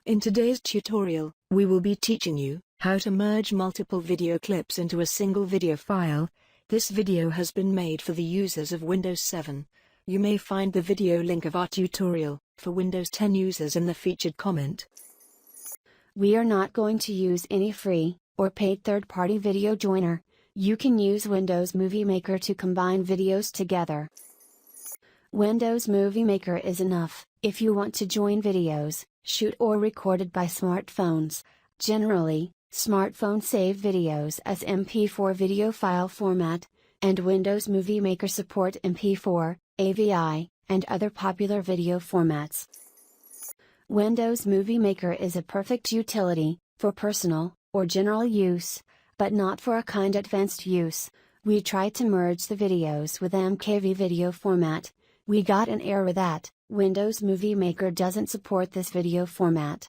In today's tutorial, we will be teaching you how to merge multiple video clips into a single video file. This video has been made for the users of Windows 7. You may find the video link of our tutorial for Windows 10 users in the featured comment. We are not going to use any free or paid third-party video joiner. You can use Windows Movie Maker to combine videos together. Windows Movie Maker is enough if you want to join videos, shoot or recorded by smartphones. Generally, smartphones save videos as MP4 video file format, and Windows Movie Maker support MP4, AVI, and other popular video formats. Windows Movie Maker is a perfect utility for personal or general use, but not for a kind of advanced use. We tried to merge the videos with MKV video format. We got an error that Windows Movie Maker doesn't support this video format.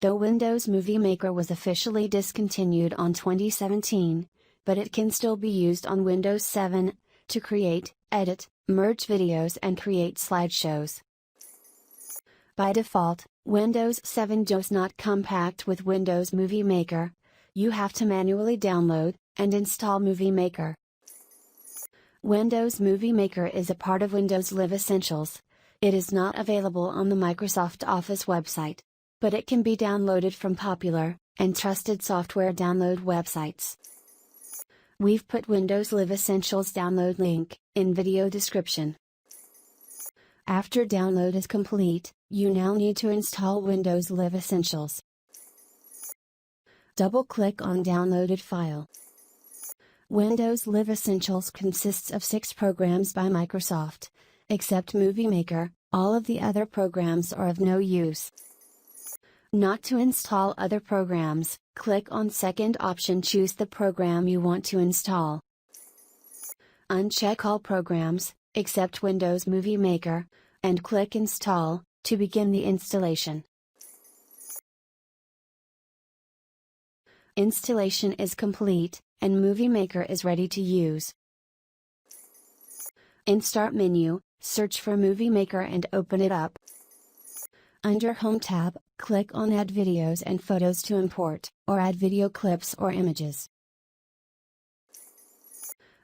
Though Windows Movie Maker was officially discontinued on 2017, but it can still be used on Windows 7 to create, edit, merge videos and create slideshows. By default, Windows 7 does not come packed with Windows Movie Maker. You have to manually download and install Movie Maker. Windows Movie Maker is a part of Windows Live Essentials. It is not available on the Microsoft Office website, but it can be downloaded from popular and trusted software download websites. We've put Windows Live Essentials download link in video description. After download is complete, you now need to install Windows Live Essentials. Double-click on downloaded file. Windows Live Essentials consists of 6 programs by Microsoft. Except Movie Maker, all of the other programs are of no use. Not to install other programs, click on second option, choose the program you want to install. Uncheck all programs, except Windows Movie Maker, and click Install to begin the installation. Installation is complete, and Movie Maker is ready to use. In Start menu, search for Movie Maker and open it up. Under Home tab, click on Add Videos and Photos to import, or add video clips or images.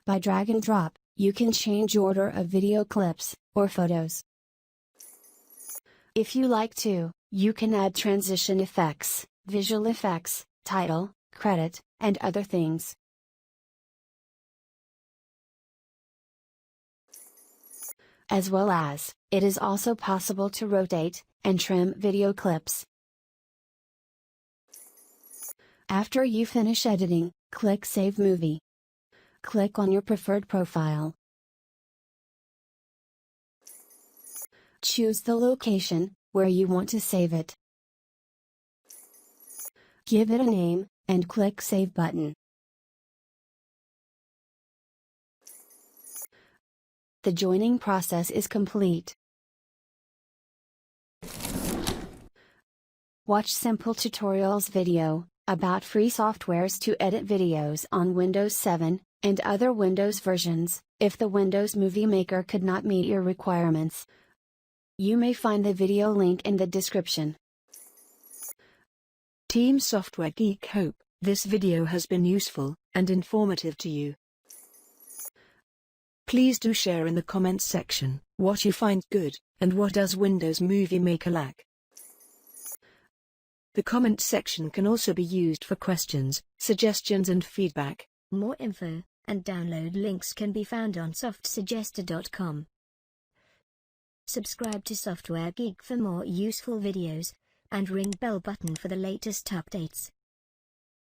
By drag and drop, you can change order of video clips, or photos. If you like to, you can add transition effects, visual effects, title, credit, and other things. As well as, it is also possible to rotate and trim video clips. After you finish editing, click Save Movie. Click on your preferred profile. Choose the location where you want to save it. Give it a name, and click Save button. The joining process is complete. Watch simple tutorials video about free softwares to edit videos on Windows 7 and other Windows versions. If the Windows Movie Maker could not meet your requirements, you may find the video link in the description. Team Software Geek hope this video has been useful and informative to you. Please do share in the comments section what you find good and what does Windows Movie Maker lack. The comment section can also be used for questions, suggestions and feedback. More info and download links can be found on softsuggester.com. Subscribe to Software Geek for more useful videos, and ring bell button for the latest updates.